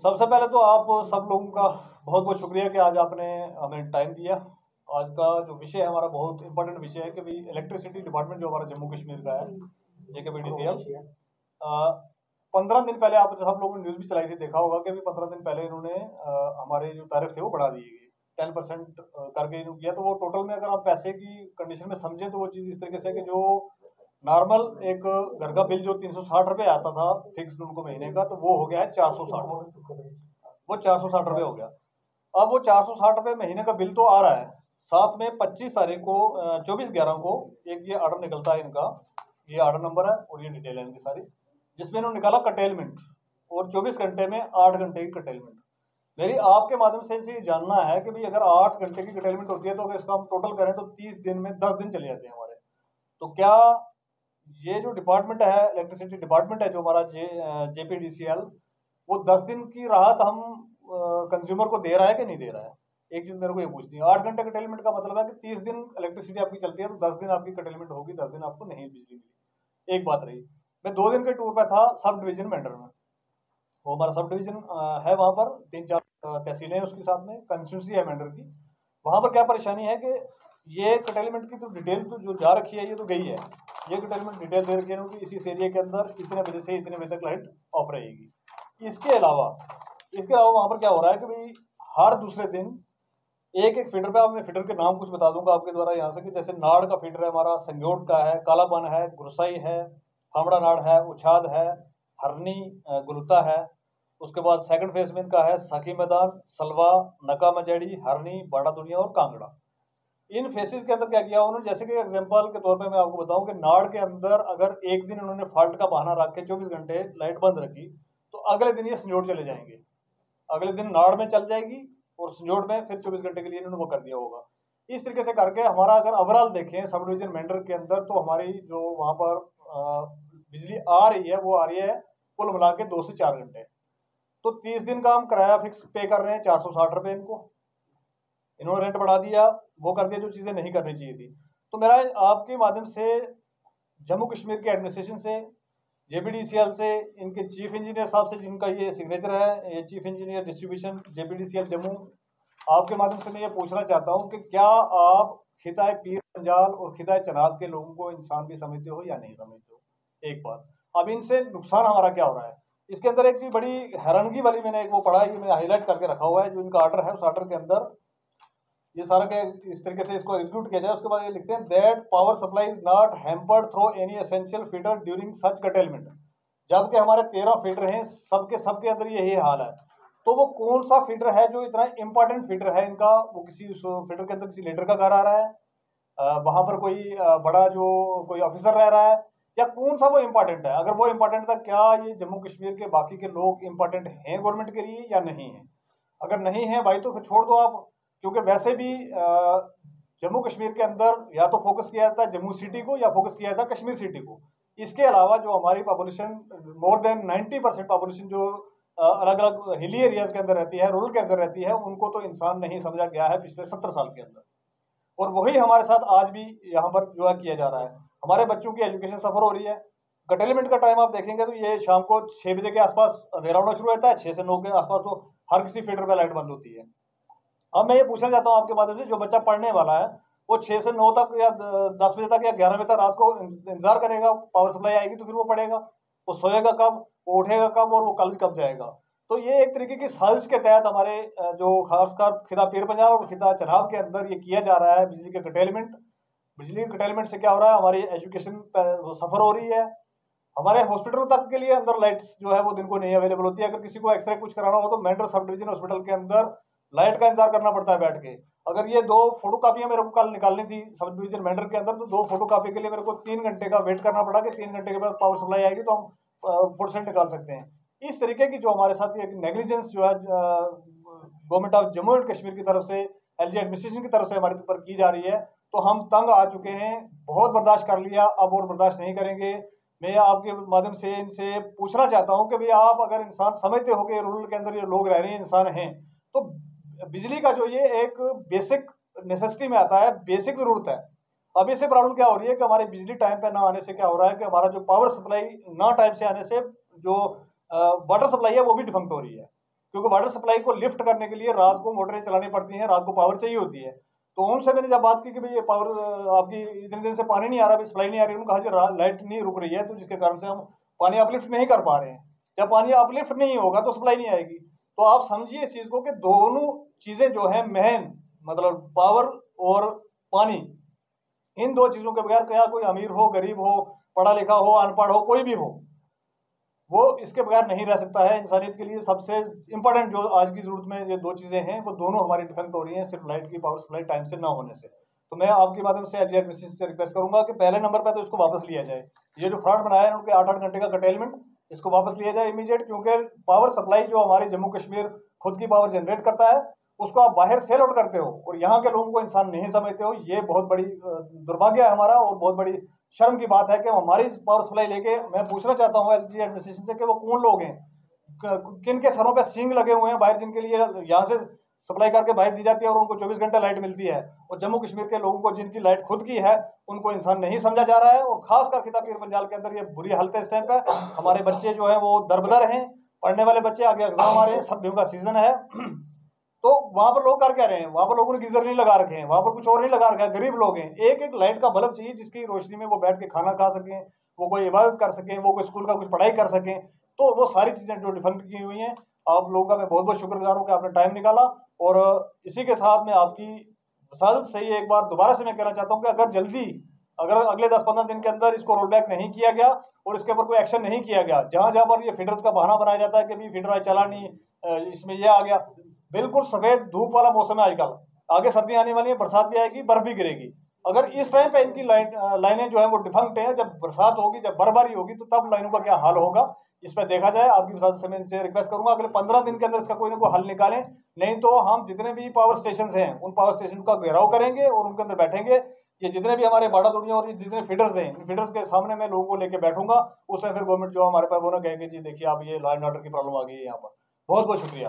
सबसे पहले तो आप सब लोगों का बहुत बहुत शुक्रिया कि आज आपने हमें टाइम दिया। आज का जो विषय है हमारा बहुत इंपॉर्टेंट विषय है कि भाई इलेक्ट्रिसिटी डिपार्टमेंट जो हमारा जम्मू कश्मीर का है, JKPDCL, 15 दिन पहले आप सब लोगों ने न्यूज़ भी चलाई थी, देखा होगा कि भी 15 दिन पहले इन्होंने हमारे जो टैरिफ थे वो बढ़ा दिए गए 10% करके इन्होंने किया। तो वो टोटल में अगर आप पैसे की कंडीशन में समझें तो वो चीज़ इस तरीके से कि जो नॉर्मल एक घर का बिल जो 360 रुपये आता था फिक्स उनको महीने का, तो वो हो गया है 460। वो 460 रुपये हो गया। अब वो 460 रुपये महीने का बिल तो आ रहा है, साथ में 25 तारीख को 24/11 को एक ये ऑर्डर निकलता है इनका, ये ऑर्डर नंबर है और ये डिटेल है इनकी सारी, जिसमें इन्होंने निकाला कटेलमेंट, और 24 घंटे में 8 घंटे की कटेलमेंट। मेरी आपके माध्यम से इसे जानना है कि भाई अगर 8 घंटे की कटेलमेंट होती है तो अगर इसका हम टोटल करें तो 30 दिन में 10 दिन चले जाते हैं हमारे। तो क्या ये जो डिपार्टमेंट है, इलेक्ट्रिसिटी डिपार्टमेंट है जो हमारा JPDCL, वो 10 दिन की राहत हम कंज्यूमर को दे रहा है कि नहीं दे रहा है? एक चीज मेरे को ये पूछनी है। 8 घंटे कटेलमेंट का मतलब है कि 30 दिन इलेक्ट्रिसिटी आपकी चलती है तो 10 दिन आपकी कटेलमेंट होगी, 10 दिन आपको नहीं बिजली मिली। एक बात रही। मैं 2 दिन के टूर पे था सब डिवीजन मेंढर में, वो हमारा सब डिवीजन है, वहां पर 3-4 तहसीलें हैं उसके साथ में, कंस्टिट्यूंसी है मेंढर की। वहां पर क्या परेशानी है कि ये कटेलमेंट की तो डिटेल तो जो जा रखी है ये तो गई है, ये कटेलमेंट डिटेल दे रखी है कि इस एरिया के अंदर इतने बजे से इतने बजे तक लाइट ऑफ रहेगी। इसके अलावा वहां पर क्या हो रहा है कि भाई हर दूसरे दिन एक एक फीडर पे, आप मैं फीडर के नाम कुछ बता दूंगा आपके द्वारा यहाँ से, कि जैसे नाड़ का फीडर है हमारा, संगोट का है, कालाबन है, गुरसाई है, फामड़ा नाड़ है, उछाद है, हरनी गुलता है। उसके बाद सेकंड फेज में इनका है साकी मैदान, सलवा, नका मजेड़ी, हरनी, बाड़ा दुनिया और कांगड़ा। इन फेसेस के अंदर क्या किया उन्होंने, जैसे कि एग्जांपल के तौर पे मैं आपको बताऊं कि नाड़ के अंदर अगर एक दिन उन्होंने फॉल्ट का बहाना रख के 24 घंटे लाइट बंद रखी, तो अगले दिन ये संजोट चले जाएंगे, अगले दिन नाड़ में चल जाएगी और संजोट में फिर 24 घंटे के लिए इन्होंने वो कर दिया होगा। इस तरीके से करके हमारा अगर ओवरऑल देखें सब डिवीजन मेंढर के अंदर, तो हमारी जो वहां पर बिजली आ रही है वो आ रही है कुल मिला के 2 से 4 घंटे। तो 30 दिन का हम किराया फिक्स पे कर रहे हैं 460 रुपये, इनको इन्होंने रेंट बढ़ा दिया, वो कर दिया जो चीजें नहीं करनी चाहिए थी। तो मेरा आपके माध्यम से जम्मू कश्मीर के एडमिनिस्ट्रेशन से, JPDCL से, इनके चीफ इंजीनियर साहब से जिनका ये सिग्नेचर है, ये chief engineer distribution JPDCL Jammu, आपके माध्यम से मैं ये पूछना चाहता हूँ कि क्या आप खिताए पीर पंजाल और खिताए चनाब के लोगों को इंसान भी समझते हो या नहीं समझते हो? एक बात। अब इनसे नुकसान हमारा क्या हो रहा है, इसके अंदर एक चीज बड़ी हैरानगी वाली मैंने एक वो पढ़ा है, मैं हाईलाइट करके रखा हुआ है, जो इनका ऑर्डर है उस ऑर्डर के अंदर ये सारा के इस तरीके से इसको एग्जीक्यूट किया जाए। उसके बाद ये लिखते हैं that power supply is not hampered through any essential feeder during such curtailment. जबकि हमारे 13 फीडर हैं, सबके अंदर यही हाल है। तो वो कौन सा फीडर है जो इतना इंपॉर्टेंट फीडर है इनका, वो किसी फीडर के अंदर किसी लीडर का घर आ रहा है, वहां पर कोई बड़ा जो कोई ऑफिसर रह रहा है, या कौन सा वो इंपॉर्टेंट है? अगर वो इंपॉर्टेंट था, क्या ये जम्मू कश्मीर के बाकी के लोग इंपॉर्टेंट हैं गवर्नमेंट के लिए या नहीं है? अगर नहीं है भाई तो फिर छोड़ दो आप, क्योंकि वैसे भी जम्मू कश्मीर के अंदर या तो फोकस किया जाता है जम्मू सिटी को या फोकस किया जाता है कश्मीर सिटी को। इसके अलावा जो हमारी पॉपुलेशन मोर देन 90% पॉपुलेशन जो अलग अलग हिली एरियाज के अंदर रहती है, रूरल के अंदर रहती है, उनको तो इंसान नहीं समझा गया है पिछले 70 साल के अंदर। और वही हमारे साथ आज भी यहाँ पर जो है किया जा रहा है। हमारे बच्चों की एजुकेशन सफर हो रही है। कटेलमेंट का टाइम आप देखेंगे तो ये शाम को 6 बजे के आसपास अंधेरा होना शुरू होता है, 6 से 9 के आसपास तो हर किसी फीडर पर लाइट बंद होती है। अब मैं ये पूछना चाहता हूँ आपके माध्यम से, जो बच्चा पढ़ने वाला है वो 6 से 9 तक या 10 बजे तक या 11 बजे तक रात को इंतजार करेगा, पावर सप्लाई आएगी तो फिर वो पढ़ेगा, वो सोएगा कब, वो उठेगा कब, और वो कॉलेज कब जाएगा? तो ये एक तरीके की साजिश के तहत हमारे जो खासकर खिता पीर पंजाल और खिता चनाब के अंदर ये किया जा रहा है बिजली के कटेलमेंट। बिजली के कटेलमेंट से क्या हो रहा है, हमारी एजुकेशन सफर हो रही है, हमारे हॉस्पिटलों तक के लिए अंदर लाइट्स जो है वो दिन को नहीं अवेलेबल होती है। अगर किसी को एक्सरे कुछ कराना हो तो मेंढर सब डिवीजन हॉस्पिटल के अंदर लाइट का इंतजार करना पड़ता है बैठ के। अगर ये 2 फोटो कापियां मेरे को कल निकालनी थी सब डिवीजन मेंढर के अंदर, तो 2 फोटो कापी के लिए मेरे को 3 घंटे का वेट करना पड़ा कि 3 घंटे के बाद पावर सप्लाई आएगी तो हम फोटो सेट निकाल सकते हैं। इस तरीके की जो हमारे साथ एक नेग्लिजेंस जो है government of Jammu and Kashmir की तरफ से, LG एडमिनिस्ट्रेशन की तरफ से हमारे ऊपर की जा रही है, तो हम तंग आ चुके हैं। बहुत बर्दाश्त कर लिया, अब और बर्दाश्त नहीं करेंगे। मैं आपके माध्यम से इनसे पूछना चाहता हूं कि भाई आप अगर इंसान समझते हो कि रूरल के अंदर ये लोग रह रहे हैं, इंसान हैं, तो बिजली का जो ये एक बेसिक नेसेसिटी में आता है, बेसिक जरूरत है। अब इससे प्रॉब्लम क्या हो रही है कि हमारे बिजली टाइम पे ना आने से क्या हो रहा है कि हमारा जो पावर सप्लाई ना टाइम से आने से जो वाटर सप्लाई है वो भी डिफंक्ट हो रही है, क्योंकि वाटर सप्लाई को लिफ्ट करने के लिए रात को मोटरें चलानी पड़ती हैं, रात को पावर चाहिए होती है। तो उनसे मैंने जब बात की कि भाई ये पावर आपकी इतने दिन से पानी नहीं आ रहा, सप्लाई नहीं आ रही, उन्होंने कहा जी लाइट नहीं रुक रही है, तो जिसके कारण से हम पानी अपलिफ्ट नहीं कर पा रहे हैं। जब पानी अपलिफ्ट नहीं होगा तो सप्लाई नहीं आएगी। तो आप समझिए इस चीज को कि दोनों चीजें जो है मेन, मतलब पावर और पानी, इन दो चीजों के बगैर क्या कोई अमीर हो, गरीब हो, पढ़ा लिखा हो, अनपढ़ हो, कोई भी हो, वो इसके बगैर नहीं रह सकता है। इंसानियत के लिए सबसे इंपॉर्टेंट जो आज की जरूरत में ये दो चीजें हैं, वो दोनों हमारी डिफेक्ट हो रही हैं सिर्फ लाइट की पावर सप्लाई टाइम से ना होने से। तो मैं आपके माध्यम से एलजी एडमिनिस्ट्रेशन से रिक्वेस्ट करूंगा कि पहले नंबर पर तो इसको वापस लिया जाए। ये जो फ्रॉड बनाया है उनके 8-8 घंटे का कटेलमेंट, इसको वापस लिया जाए इमीडिएट, क्योंकि पावर सप्लाई जो हमारे जम्मू कश्मीर खुद की पावर जनरेट करता है, उसको आप बाहर सेल आउट करते हो और यहाँ के लोगों को इंसान नहीं समझते हो। ये बहुत बड़ी दुर्भाग्य है हमारा, और बहुत बड़ी शर्म की बात है कि हमारी पावर सप्लाई लेके, मैं पूछना चाहता हूँ एलजी एडमिनिस्ट्रेशन से कि वो कौन लोग हैं, किन के सरों पे सींग लगे हुए हैं बाहर, जिनके लिए यहाँ से सप्लाई करके बाहर दी जाती है और उनको 24 घंटे लाइट मिलती है, और जम्मू कश्मीर के लोगों को जिनकी लाइट खुद की है उनको इंसान नहीं समझा जा रहा है। और खासकर खिताब पीर पंजाल के अंदर ये बुरी हालत है इस टाइम पे। हमारे बच्चे जो है वो दरबदर हैं, पढ़ने वाले बच्चे, आगे एग्जाम आ रहे हैं, सर्दियों का सीजन है। तो वहां पर लोग कर क्या रहे हैं, वहां पर लोगों ने गीजर नहीं लगा रखे हैं, वहां पर कुछ और नहीं लगा रखा है, गरीब लोग हैं। एक एक लाइट का बल्ब चाहिए जिसकी रोशनी में वो बैठ के खाना खा सकें, वो कोई इबादत कर सकें, वो कोई स्कूल का कुछ पढ़ाई कर सकें। तो वो सारी चीजें जो डिफेक्ट की हुई हैं, आप लोगों का मैं बहुत बहुत शुक्रगुजार हूँ कि आपने टाइम निकाला। और इसी के साथ मैं आपकी वसादत से ही एक बार दोबारा से मैं कहना चाहता हूँ कि अगर अगले 10-15 दिन के अंदर इसको रोल बैक नहीं किया गया और इसके ऊपर कोई एक्शन नहीं किया गया, जहां जहां पर ये फीडर्स का बहाना बनाया जाता है कि भी फीडर चला नहीं, इसमें ये आ गया, बिल्कुल सफेद धूप वाला मौसम है आजकल, आगे सर्दी आने वाली है, बरसात भी आएगी, बर्फ भी गिरेगी। अगर इस टाइम पे इनकी लाइनें जो है वो डिफंक्ट है, जब बरसात होगी, जब बर्फबारी होगी, तो तब लाइनों का क्या हाल होगा, इस पर देखा जाए। आपकी वजह से मैं इनसे रिक्वेस्ट करूंगा अगले 15 दिन के अंदर इसका कोई ना कोई हल निकालें, नहीं तो हम जितने भी पावर स्टेशन हैं उन पावर स्टेशन का घेराव करेंगे और उनके अंदर बैठेंगे। ये जितने भी हमारे बाड़ा दुनिया और जितने फीडर्स हैं, इन फीडर्स के सामने मैं लोगों को लेकर बैठूंगा। उसमें फिर गवर्नमेंट जो हमारे पास वो ना कहेंगे जी देखिए आप ये लॉ एंड ऑर्डर की प्रॉब्लम आ गई है यहाँ पर। बहुत बहुत शुक्रिया।